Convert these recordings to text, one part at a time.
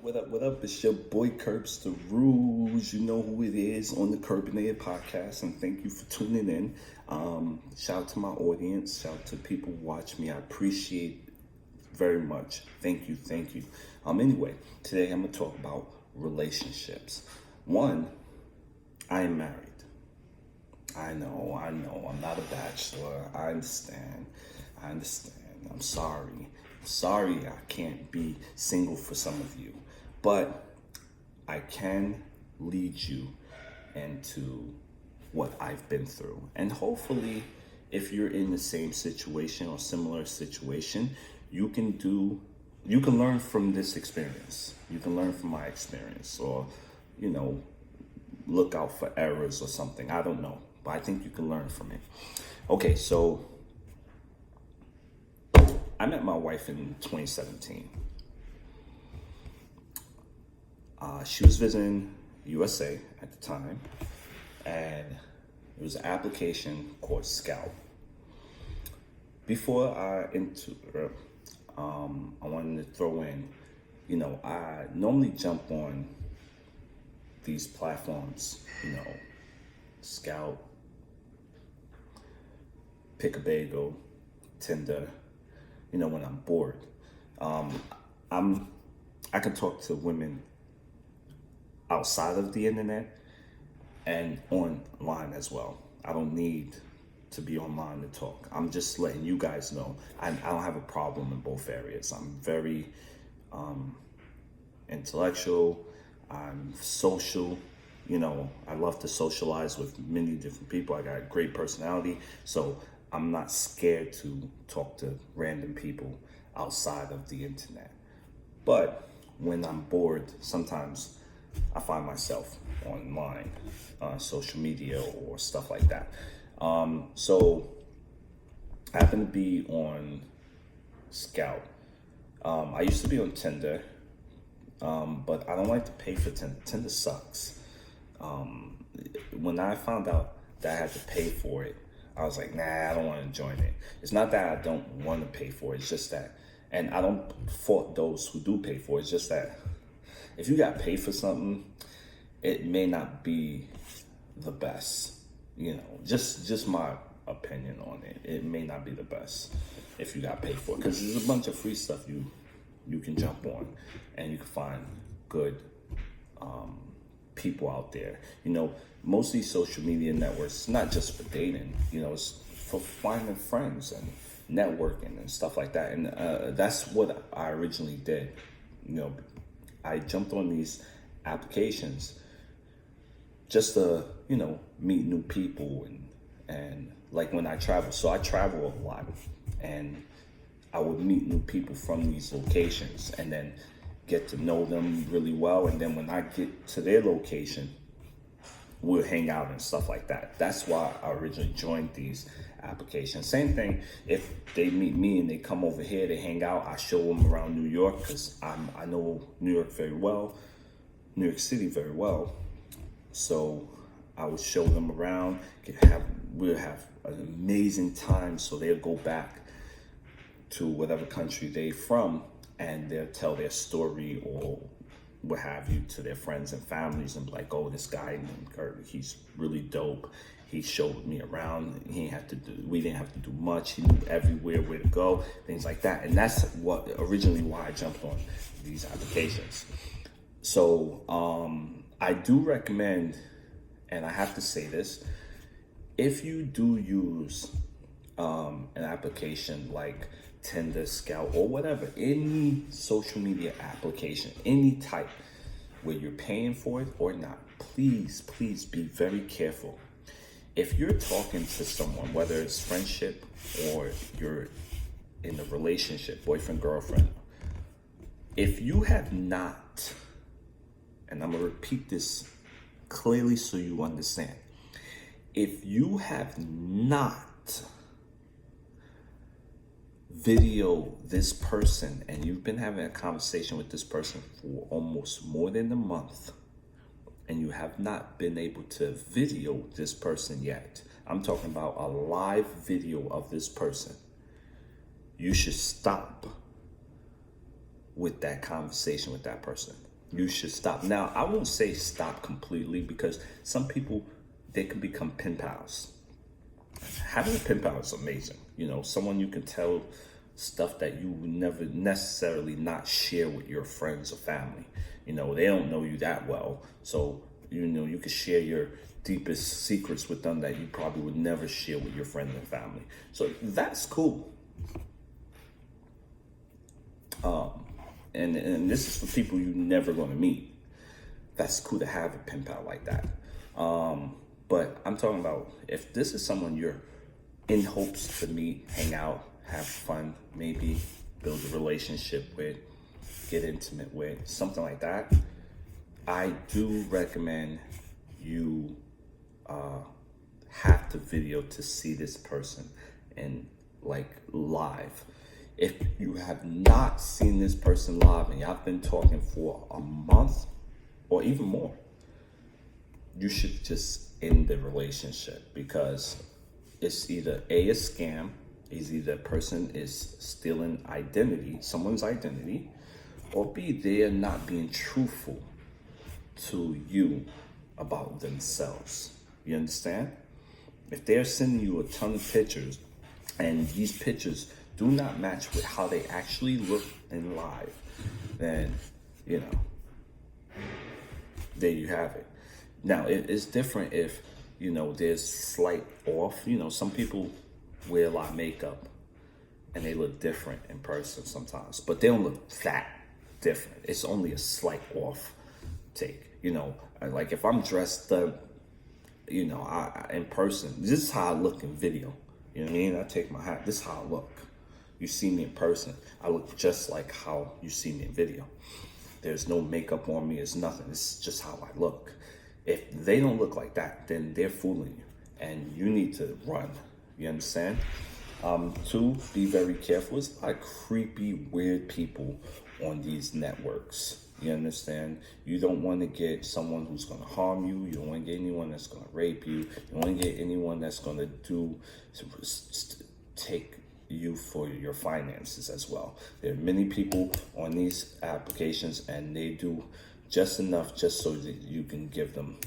What up, what up? It's your boy Curbs the Rules. You know who it is on the Kerbinator podcast, and thank you for tuning in. Shout out to my audience, shout out to people who watch me. I appreciate it very much. Thank you, thank you. Anyway, today I'm gonna talk about relationships. One, I am married. I know, I'm not a bachelor. I understand. I'm sorry. Sorry I can't be single for some of you, but I can lead you into what I've been through. And hopefully, if you're in the same situation or similar situation, you can learn from this experience. You can learn from my experience, or, look out for errors or something. I don't know, but I think you can learn from it. Okay, so I met my wife in 2017. She was visiting USA at the time, and it was an application called Scout. Before I wanted to throw in, I normally jump on these platforms, Scout, Pick a Bagel, Tinder, when I'm bored. I can talk to women outside of the internet and online as well. I don't need to be online to talk. I'm just letting you guys know I don't have a problem in both areas. I'm very intellectual. I'm social. I love to socialize with many different people. I got a great personality, so I'm not scared to talk to random people outside of the internet. But when I'm bored, sometimes I find myself online, social media or stuff like that. So I happen to be on Scout. I used to be on Tinder, but I don't like to pay for Tinder. Tinder sucks. When I found out that I had to pay for it, I was like, nah, I don't want to join it. It's not that I don't want to pay for it. It's just that, and I don't fault those who do pay for it. It's just that if you got to pay for something, it may not be the best. Just my opinion on it. It may not be the best if you got to pay for it, because there's a bunch of free stuff you can jump on, and you can find good people out there. Most of these social media networks, not just for dating, it's for finding friends and networking and stuff like that. And that's what I originally did. I jumped on these applications just to, meet new people and like when I travel. So I travel a lot, and I would meet new people from these locations and then get to know them really well. And then when I get to their location, we'll hang out and stuff like that. That's why I originally joined these applications. Same thing, if they meet me and they come over here, they hang out, I show them around New York, because I know New York very well, New York City very well. So I would show them around, we'll have an amazing time. So they'll go back to whatever country they're from, and they'll tell their story or what have you to their friends and families, and be like, oh, this guy named Kurt, he's really dope. He showed me around. We didn't have to do much. He knew everywhere where to go, things like that. And that's what originally why I jumped on these applications. So I do recommend, and I have to say this, if you do use an application like Tinder, Scout, or whatever, any social media application, any type, where you're paying for it or not, please be very careful. If you're talking to someone, whether it's friendship or you're in a relationship, boyfriend, girlfriend, if you have not, and I'm gonna repeat this clearly so you understand, if you have not video this person and you've been having a conversation with this person for almost more than a month, and you have not been able to video this person yet, I'm talking about a live video of this person, you should stop with that conversation with that person. you should stop. Now, I won't say stop completely, because some people, they can become pen pals. Having a pen pal is amazing. Someone you can tell stuff that you would never necessarily not share with your friends or family. They don't know you that well. So, you can share your deepest secrets with them that you probably would never share with your friends and family. So that's cool. And this is for people you're never going to meet. That's cool to have a pen pal like that. But I'm talking about, if this is someone you're in hopes to meet, hang out, have fun, maybe build a relationship with, get intimate with, something like that, I do recommend you have the video to see this person and like live. If you have not seen this person live and y'all been talking for a month or even more, you should just end the relationship, because it's either a scam, is either a person is stealing identity, someone's identity, or B, they are not being truthful to you about themselves. You understand? If they're sending you a ton of pictures and these pictures do not match with how they actually look in live, then, there you have it. Now, it's different if, there's slight off. Some people wear a lot of makeup and they look different in person sometimes, but they don't look that different. It's only a slight off take. Like if I'm dressed up, in person, this is how I look in video. You know what I mean? I take my hat, this is how I look. You see me in person, I look just like how you see me in video. There's no makeup on me, it's nothing. It's just how I look. If they don't look like that, then they're fooling you, and you need to run. You understand? Two, be very careful. There's a lot of creepy, weird people on these networks. You understand? You don't want to get someone who's going to harm you. You don't want to get anyone that's going to rape you. You don't want to get anyone that's going to take you for your finances as well. There are many people on these applications, and they do just enough just so that you can give them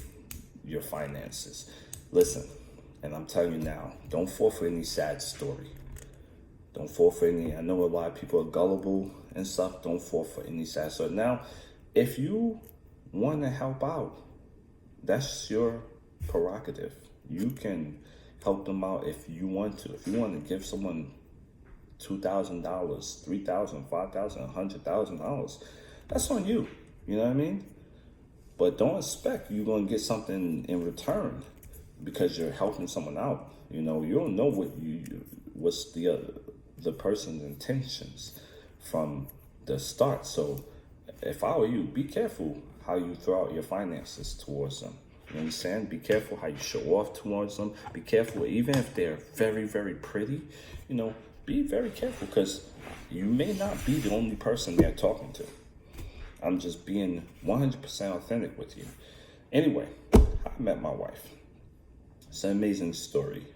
your finances. Listen, and I'm telling you now, don't fall for any sad story. Don't fall for any, I know a lot of people are gullible and stuff. Don't fall for any sad story. Now, if you want to help out, that's your prerogative. You can help them out if you want to. If you want to give someone $2,000, $3,000, $5,000, $100,000, that's on you. You know what I mean? But don't expect you're going to get something in return because you're helping someone out. You don't know what's the person's intentions from the start. So if I were you, be careful how you throw out your finances towards them. You understand? Be careful how you show off towards them. Be careful, even if they're very, very pretty, be very careful, because you may not be the only person they're talking to. I'm just being 100% authentic with you. Anyway, I met my wife. It's an amazing story.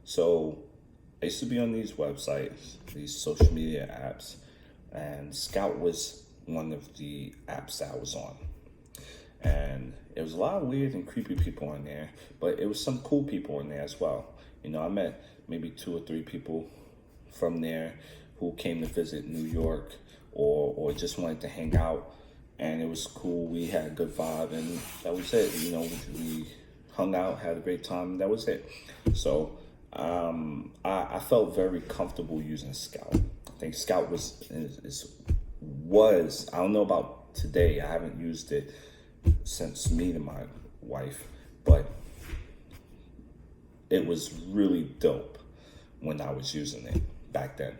So I used to be on these websites, these social media apps, and Scout was one of the apps that I was on. And there was a lot of weird and creepy people on there, but it was some cool people in there as well. I met maybe 2 or 3 people from there who came to visit New York, or just wanted to hang out, and it was cool. We had a good vibe, and that was it. We hung out, had a great time, and that was it. So I felt very comfortable using Scout. I think Scout was, I don't know about today, I haven't used it since meeting my wife, but it was really dope when I was using it back then.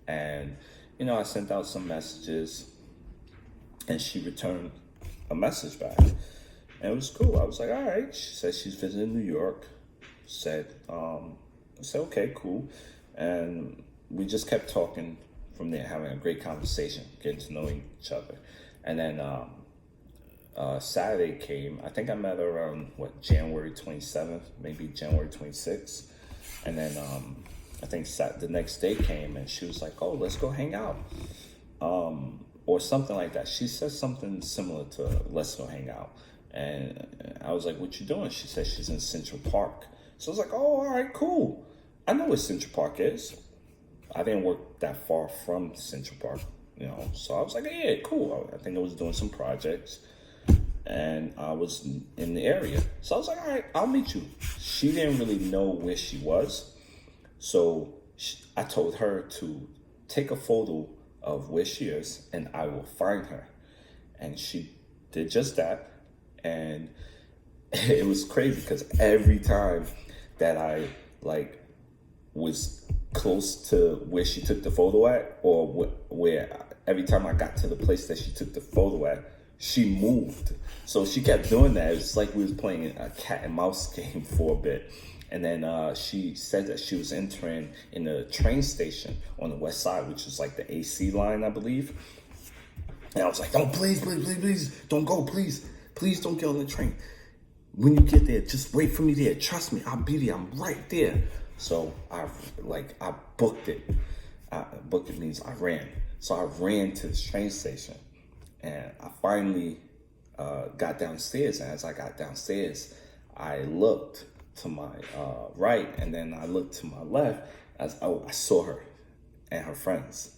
And I sent out some messages, and she returned a message back, and it was cool. I was like, all right. She said she's visiting New York. I said, okay, cool. And we just kept talking from there, having a great conversation, getting to know each other. And then Saturday came. I think I met her around January 27th, maybe January 26th. And then I think the next day came, and she was like, oh, let's go hang out. or something like that. She said something similar to let's go hang out. And I was like, what you doing? She said she's in Central Park. So I was like, oh, all right, cool. I know where Central Park is. I didn't work that far from Central Park, So I was like, yeah, cool. I think I was doing some projects and I was in the area. So I was like, all right, I'll meet you. She didn't really know where she was. So I told her to take a photo of where she is and I will find her. And she did just that. And it was crazy because every time that I was close to where she took the photo at, or where every time I got to the place that she took the photo at, she moved. So she kept doing that. It's like we was playing a cat and mouse game for a bit. And then she said that she was entering in the train station on the west side, which is like the AC line, I believe. And I was like, oh, please, don't go, please. Please don't get on the train. When you get there, just wait for me there. Trust me, I'll be there. I'm right there. So I booked it. Booked it means I ran. So I ran to the train station, and I finally got downstairs. And as I got downstairs, I looked to my right, and then I looked to my left. I saw her and her friends,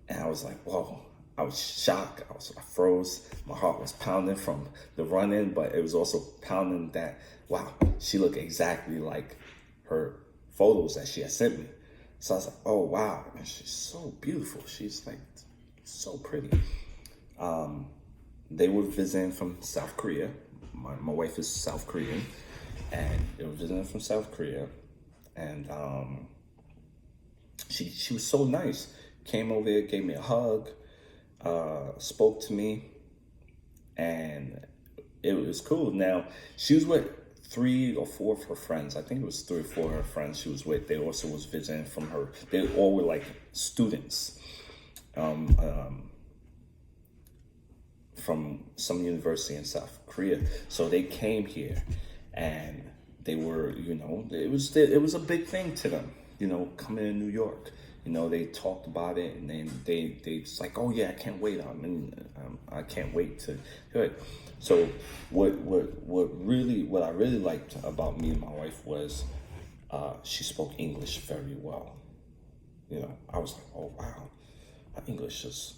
and I was like, whoa. I was shocked. I froze. My heart was pounding from the run-in, but it was also pounding that, wow, she looked exactly like her photos that she had sent me. So I was like, oh, wow. And she's so beautiful. She's like so pretty. They were visiting from South Korea. My wife is South Korean, and they were visiting from South Korea. And she was so nice. Came over there, gave me a hug. Spoke to me, and it was cool. Now, she was with 3 or 4 of her friends. I think it was 3 or 4 of her friends she was with. They also was visiting from her. They all were like students from some university in South Korea. So they came here, and they were, it was a big thing to them, coming to New York. They talked about it, and then they just like, oh yeah, I can't wait. I can't wait to do it. So what I really liked about me and my wife was she spoke English very well. I was like, oh wow, my English is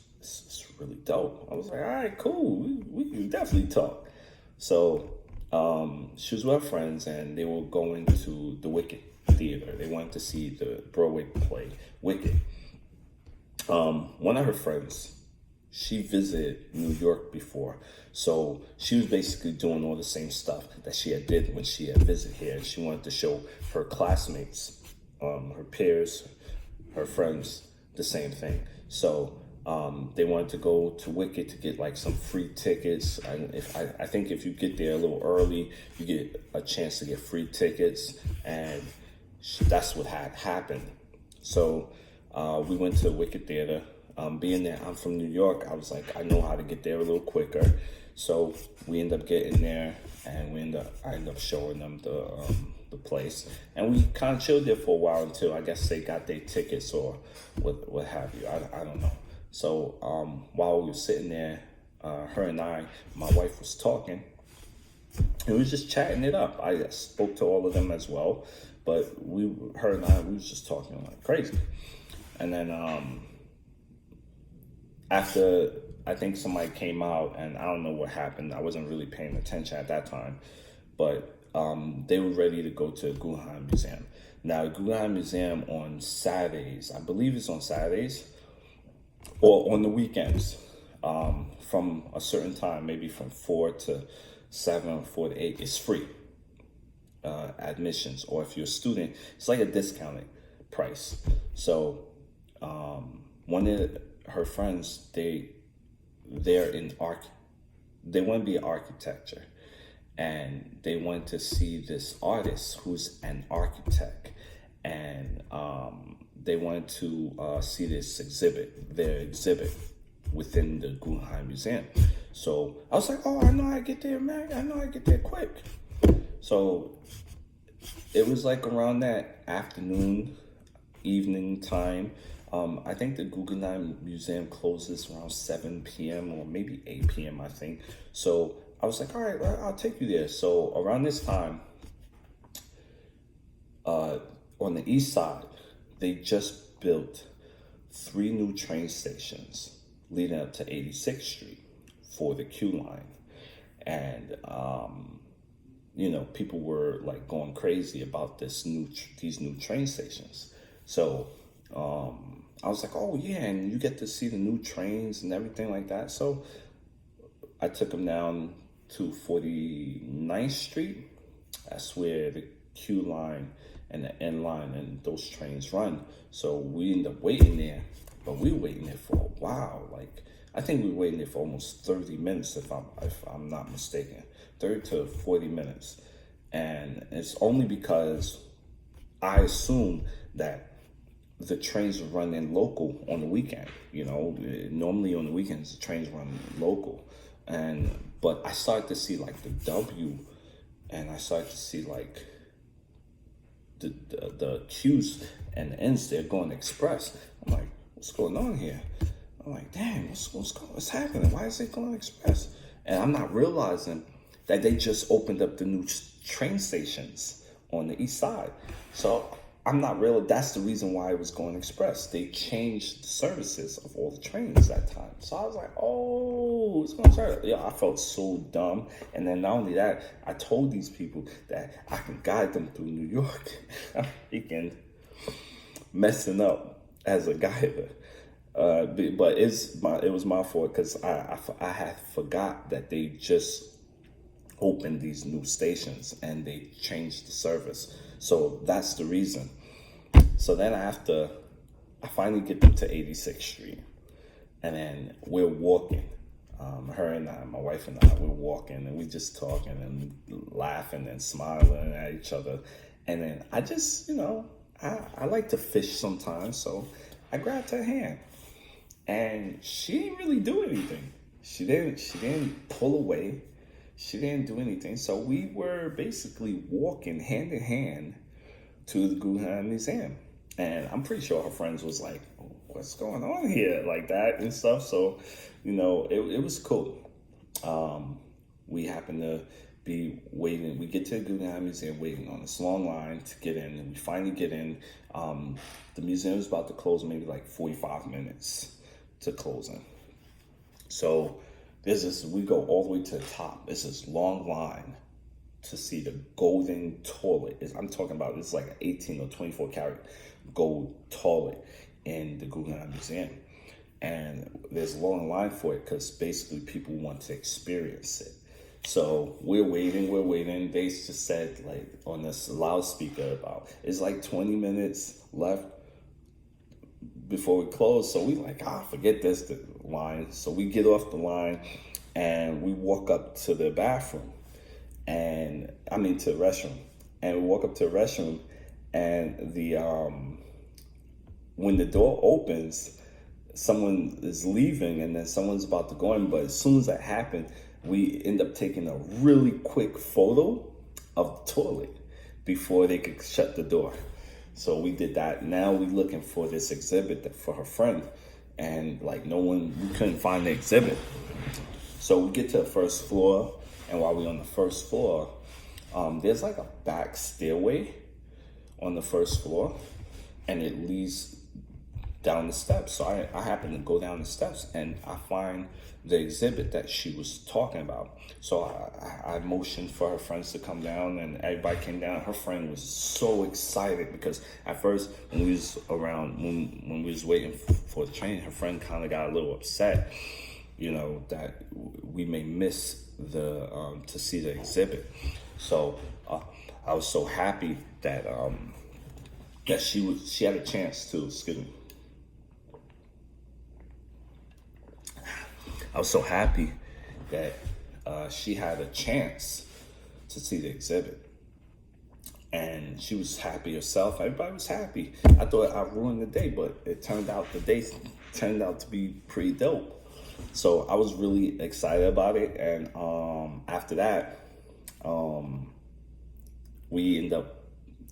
really dope. I was like, all right, cool, we can definitely talk. So she was with her friends, and they were going to the Wicked Theater. They wanted to see the Broadway play Wicked. One of her friends, she visited New York before, so she was basically doing all the same stuff that she had did when she had visited here. She wanted to show her classmates, her peers, her friends, the same thing. So they wanted to go to Wicked to get like some free tickets. I think if you get there a little early, you get a chance to get free tickets, and that's what had happened. So we went to the Wicked Theater. Being that I'm from New York, I was like, I know how to get there a little quicker. So we ended up getting there, and I ended up showing them the place. And we kind of chilled there for a while until I guess they got their tickets or what have you. I don't know. So while we were sitting there, her and my wife was talking. And we was just chatting it up. I spoke to all of them as well. But her and I was just talking like crazy. And then after, I think somebody came out, and I don't know what happened. I wasn't really paying attention at that time. But they were ready to go to the Guggenheim Museum. Now, the Guggenheim Museum on Saturdays, I believe it's on Saturdays, or on the weekends, from a certain time, maybe from 4 to 7 or 4 to 8, it's free. Admissions, or if you're a student, it's like a discounted price. So one of her friends, they're in they want to be architecture, and they went to see this artist who's an architect, and they wanted to see their exhibit within the Guggenheim Museum. So I was like, oh, I know I get there, man. I know I get there quick. So it was like around that afternoon, evening time. I think the Guggenheim Museum closes around 7 p.m. or maybe 8 p.m., I think. So I was like, all right, I'll take you there. So around this time, on the east side, they just built 3 new train stations leading up to 86th Street for the Q line. And, people were like going crazy about these new train stations. So I was like, oh yeah, and you get to see the new trains and everything like that. So I took them down to 49th Street. That's where the Q line and the N line and those trains run. So we ended up waiting there, but we were waiting there for a while. Like, I think we were waiting there for almost 30 minutes, if I'm not mistaken, 30 to 40 minutes. And it's only because I assume that the trains are running local on the weekend. Normally on the weekends the trains run local, but I started to see like the W, and I started to see like the Q's and the N's. They're going express. I'm like, what's going on here? I'm like, damn, what's happening? Why is it going express? And I'm not realizing that they just opened up the new train stations on the east side. So I'm not real. That's the reason why it was going express. They changed the services of all the trains that time. So I was like, oh, it's going to. Yeah, I felt so dumb. And then not only that, I told these people that I can guide them through New York. I'm freaking messing up as a guider. But it was my fault, because I had forgot that they just opened these new stations and they changed the service. So that's the reason. So then I finally get them to 86th Street, and then we're walking. Her and I, my wife and I, we're walking, and we just talking and laughing and smiling at each other. And then I just, I like to fish sometimes, so I grabbed her hand, and she didn't really do anything. She didn't pull away. She didn't do anything. So we were basically walking hand in hand to the Guggenheim Museum. And I'm pretty sure her friends was like, oh, what's going on here? Like that and stuff. So, it was cool. We happened to be waiting. We get to the Guggenheim Museum waiting on this long line to get in. And we finally get in. The museum is about to close, maybe like 45 minutes to closing. So we go all the way to the top. It's this long line to see the golden toilet. I'm talking about, it's like an 18 or 24 karat gold toilet in the Guggenheim Museum. And there's a long line for it because basically people want to experience it. So we're waiting. They just said, like, on this loudspeaker, about it's like 20 minutes left before we close. So we like, forget this line. So we get off the line and we walk up to the bathroom, to the restroom. And we walk up to the restroom, and when the door opens, someone is leaving and then someone's about to go in. But as soon as that happened, we end up taking a really quick photo of the toilet before they could shut the door. So we did that. Now we're looking for this exhibit for her friend, and like we couldn't find the exhibit. So we get to the first floor, and while we're on the first floor, there's like a back stairway on the first floor, and it leads down the steps. So I happen to go down the steps, and I find the exhibit that she was talking about. So I motioned for her friends to come down, and everybody came down. Her friend was so excited because at first when we was waiting for the train, her friend kind of got a little upset, that we may miss to see the exhibit. So I was so happy that she had a chance to, excuse me. I was so happy that she had a chance to see the exhibit. And she was happy herself. Everybody was happy. I thought I ruined the day, but the day turned out to be pretty dope. So I was really excited about it. And after that, we ended up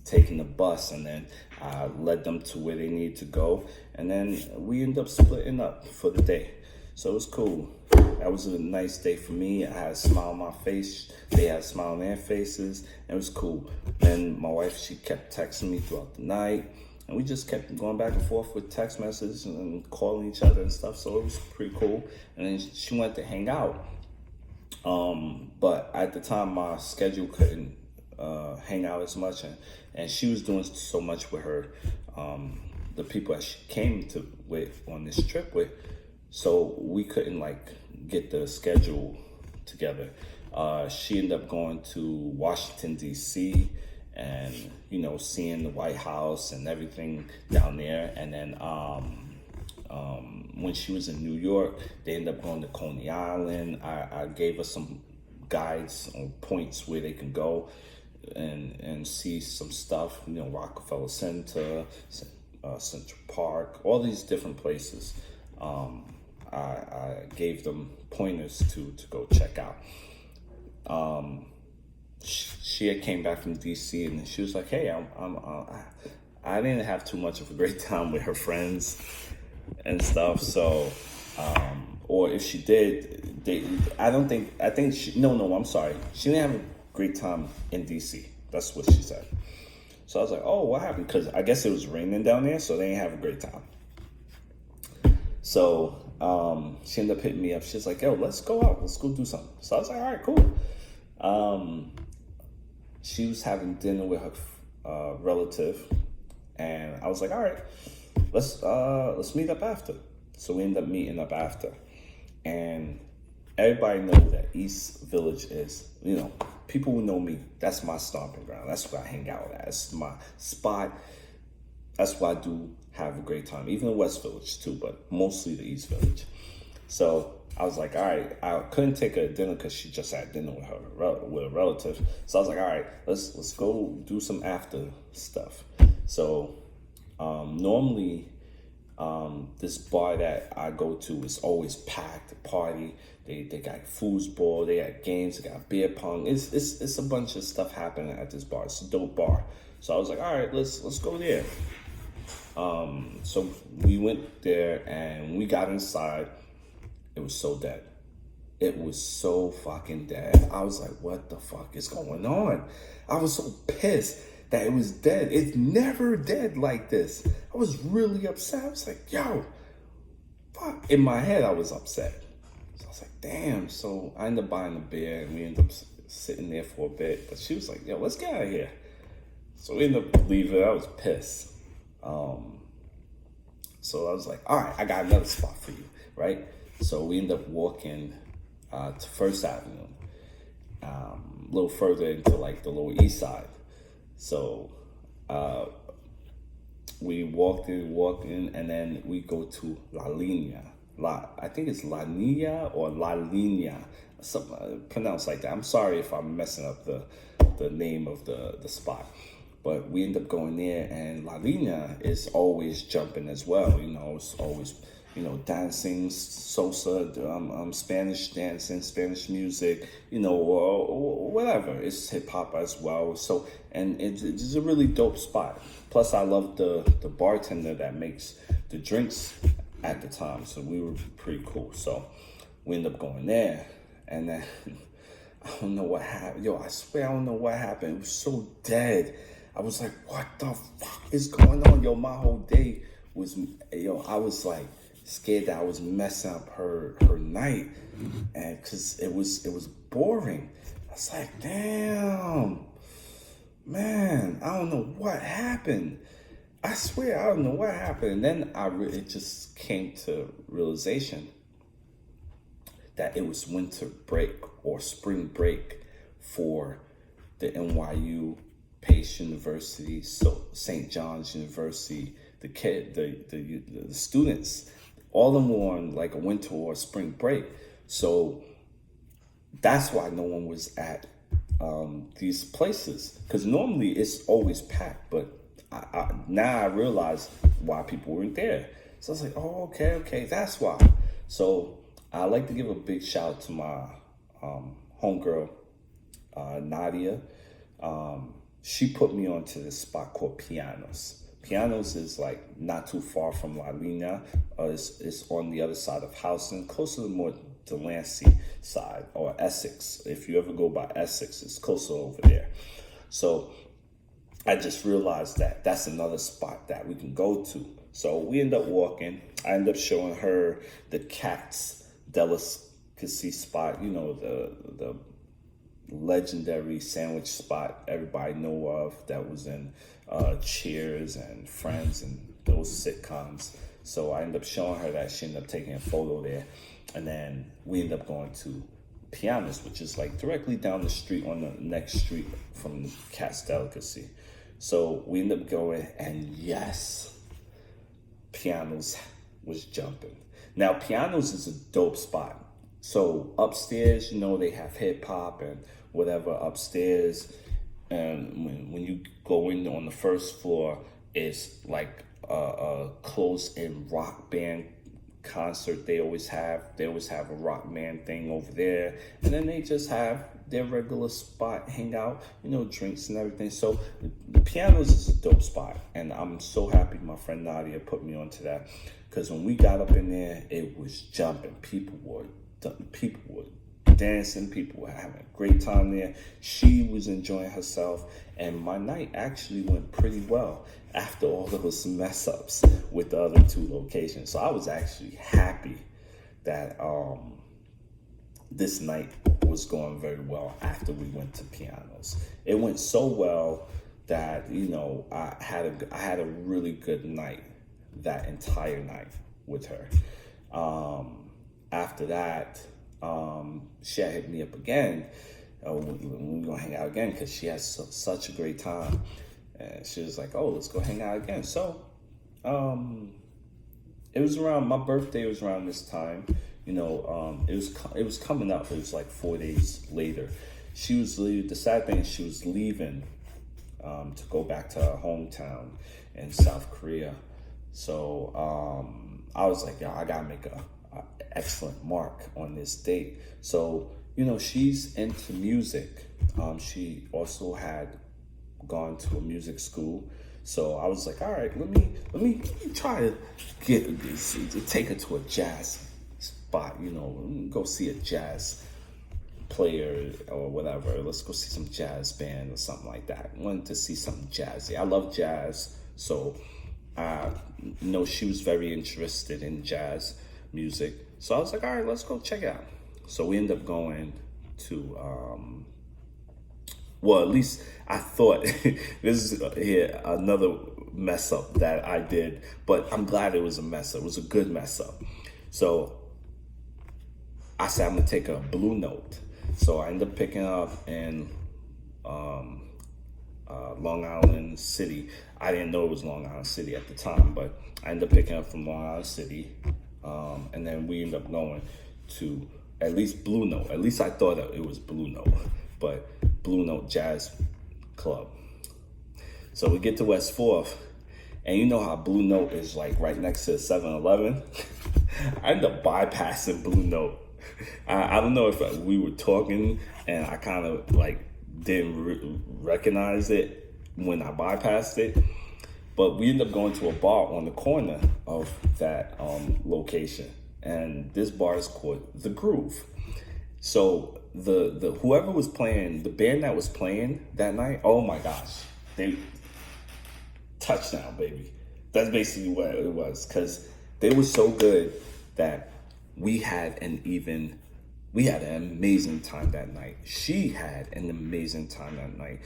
taking the bus, and then I led them to where they need to go, and then we ended up splitting up for the day. So it was cool. That was a nice day for me. I had a smile on my face. They had a smile on their faces. And it was cool. Then my wife, she kept texting me throughout the night. And we just kept going back and forth with text messages and calling each other and stuff. So it was pretty cool. And then she wanted to hang out. But at the time, my schedule couldn't hang out as much. And she was doing so much with her, the people that she came with on this trip with. So we couldn't get the schedule together. She ended up going to Washington, D.C. and, seeing the White House and everything down there. And then when she was in New York, they ended up going to Coney Island. I gave her some guides on points where they can go and see some stuff, Rockefeller Center, Central Park, all these different places. I gave them pointers to go check out. She had came back from DC and she was like, "Hey, I didn't have too much of a great time with her friends and stuff." So, or if she did, I'm sorry. She didn't have a great time in DC. That's what she said. So I was like, "Oh, what happened?" Because I guess it was raining down there, so they didn't have a great time. So she ended up hitting me up. She's like, "Yo, let's go out. Let's go do something." So I was like, "All right, cool." She was having dinner with her relative, and I was like, "All right, let's meet up after." So we ended up meeting up after, and everybody knows that East Village is, people who know me, that's my stomping ground. That's where I hang out at. That's my spot. That's why I do have a great time, even the West Village too, but mostly the East Village. So I was like, all right, I couldn't take her to dinner because she just had dinner with a relative. So I was like, all right, let's go do some after stuff. So normally this bar that I go to is always packed, a party. They got foosball, they got games, they got beer pong. It's a bunch of stuff happening at this bar. It's a dope bar. So I was like, all right, let's go there. So we went there and we got inside. It was so dead. It was so fucking dead. I was like, what the fuck is going on? I was so pissed that it was dead. It's never dead like this. I was really upset. I was like, yo, fuck. In my head, I was upset. So I was like, damn. So I ended up buying a beer and we ended up sitting there for a bit. But she was like, yo, let's get out of here. So we ended up leaving. I was pissed. So I was like, all right, I got another spot for you, right? So we ended up walking to First Avenue, a little further into the Lower East Side. So we walked in, and then we go to La Linea. I think it's La Nina or La Linea, something pronounced like that. I'm sorry if I'm messing up the name of the spot. But we end up going there, and La Linea is always jumping as well. It's always, dancing, salsa, Spanish dancing, Spanish music, or whatever. It's hip hop as well. So, and it's a really dope spot. Plus, I love the bartender that makes the drinks at the time. So we were pretty cool. So we end up going there, and then I don't know what happened. Yo, I swear I don't know what happened. It was so dead. I was like, what the fuck is going on? Yo, my whole day was, I was like scared that I was messing up her night. And cause it was boring. I was like, damn, man, I don't know what happened. I swear, I don't know what happened. And then it just came to realization that it was winter break or spring break for the NYU, Pace University, so St. John's University, the students, all of them were on a winter or spring break. So that's why no one was at these places, because normally it's always packed. But now I realize why people weren't there. So I was like, oh, okay, that's why. So I like to give a big shout out to my homegirl, Nadia. she put me onto this spot called Pianos. Pianos is like not too far from La Lina. It's on the other side of Houston, closer to more Delancey side or Essex. If you ever go by Essex, it's closer over there. So I just realized that that's another spot that we can go to. So we end up walking. I end up showing her the Cat's Delicacy spot, you know, the legendary sandwich spot everybody know of that was in Cheers and Friends and those sitcoms. So I ended up showing her that. She ended up taking a photo there. And then we ended up going to Pianos, which is like directly down the street on the next street from Cat's Delicacy. So we ended up going, and yes, Pianos was jumping. Now, Pianos is a dope spot. So upstairs, you know, they have hip hop and whatever upstairs. And when you go in on the first floor, it's like a close-in rock band concert they always have. They always have a rock band thing over there. And then they just have their regular spot, hang out, you know, drinks and everything. So the Pianos is a dope spot. And I'm so happy my friend Nadia put me onto that. Because when we got up in there, it was jumping. People were dancing, people were having a great time there. She was enjoying herself, and my night actually went pretty well after all those mess ups with the other two locations. So I was actually happy that this night was going very well after we went to Pianos. It went so well that, you know, I had a really good night that entire night with her. After that, she had hit me up again. We're gonna hang out again because she has such a great time, and she was like, "Oh, let's go hang out again." So, it was around my birthday. Was around this time, you know. It was coming up. It was like 4 days later. She was leaving. The sad thing is she was leaving to go back to her hometown in South Korea. So I was like, "Yo, I gotta make a excellent mark on this date." So, you know, she's into music. She also had gone to a music school. So I was like, all right, let me try to take her to a jazz spot, you know, go see a jazz player or whatever. Let's go see some jazz band or something like that. I wanted to see something jazzy. I love jazz. So you know, she was very interested in jazz music. So I was like, all right, let's go check it out. So we ended up going to, well, at least I thought, this is another mess up that I did, but I'm glad it was a mess up. It was a good mess up. So I said, I'm gonna take a Blue Note. So I ended up picking up in Long Island City. I didn't know it was Long Island City at the time, but I ended up picking up from Long Island City. And then we ended up going to at least Blue Note. At least I thought that it was Blue Note, but Blue Note Jazz Club. So we get to West 4th, and you know how Blue Note is like right next to 7-Eleven? I ended up bypassing Blue Note. I don't know if we were talking and I kind of like didn't recognize it when I bypassed it. But we ended up going to a bar on the corner of that location. And this bar is called The Groove. So the whoever was playing, the band that was playing that night, oh my gosh, they touchdown, baby. That's basically what it was, because they were so good that we had an amazing time that night. She had an amazing time that night.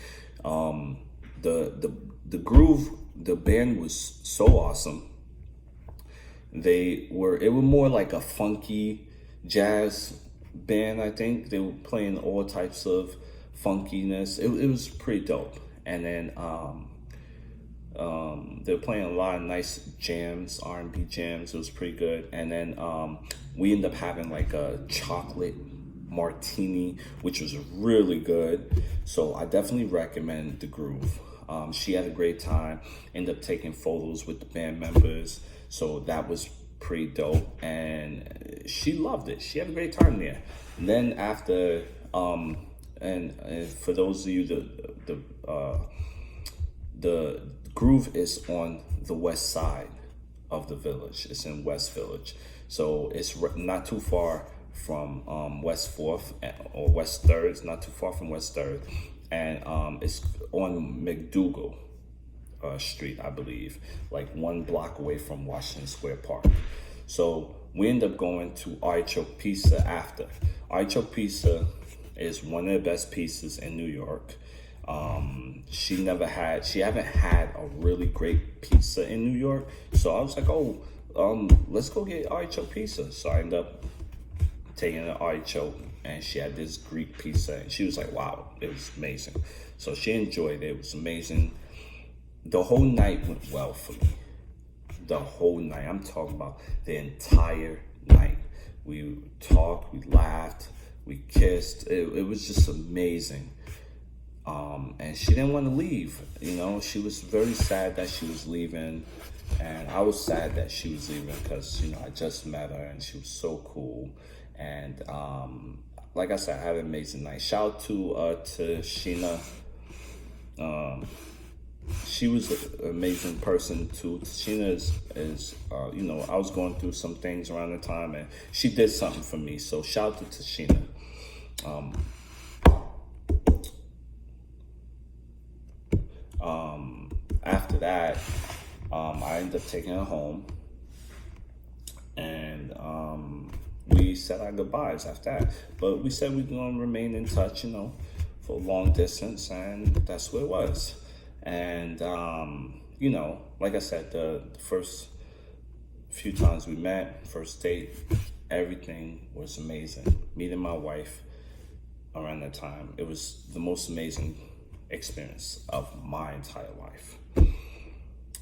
The Groove, the band was so awesome. It was more like a funky jazz band, I think. They were playing all types of funkiness. It was pretty dope. And then they were playing a lot of nice jams, R&B jams. It was pretty good. And then we ended up having like a chocolate martini, which was really good. So I definitely recommend The Groove. She had a great time. Ended up taking photos with the band members. So that was pretty dope, and she loved it. She had a great time there. And then after, and for those of you the Groove is on the west side of the village. It's in West Village, so it's not too far from West 4th or West 3rd. It's not too far from West 3rd, and it's on McDougal Street, I believe, like 1 block away from Washington Square Park. So we end up going to Artichoke Pizza after. Artichoke Pizza is one of the best pizzas in New York. She haven't had a really great pizza in New York. So I was like, let's go get Artichoke Pizza. So I ended up taking an Artichoke, and she had this Greek pizza, and she was like, wow, it was amazing. So she enjoyed it. It was amazing. The whole night went well for me. The whole night. I'm talking about the entire night. We talked, we laughed, we kissed. It was just amazing. And she didn't want to leave. You know, she was very sad that she was leaving. And I was sad that she was leaving because, you know, I just met her and she was so cool. And like I said, I had an amazing night. Shout out to Sheena. She was an amazing person too. Sheena is you know, I was going through some things around the time, and she did something for me. So shout out to Sheena. After that, I ended up taking her home, and we said our goodbyes after that. But we said we're gonna remain in touch, you know, for long distance, and that's what it was. And you know, like I said, the first few times we met, first date, everything was amazing. Meeting my wife around that time, it was the most amazing experience of my entire life.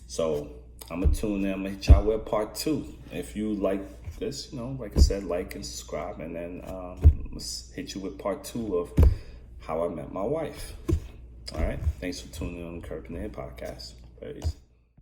So I'm gonna tune in. I'm gonna hit y'all with part 2. If you like this, you know, like I said, like and subscribe, and then let's hit you with part 2 of how I met my wife. All right. Thanks for tuning in on the Kerbinator podcast. Peace.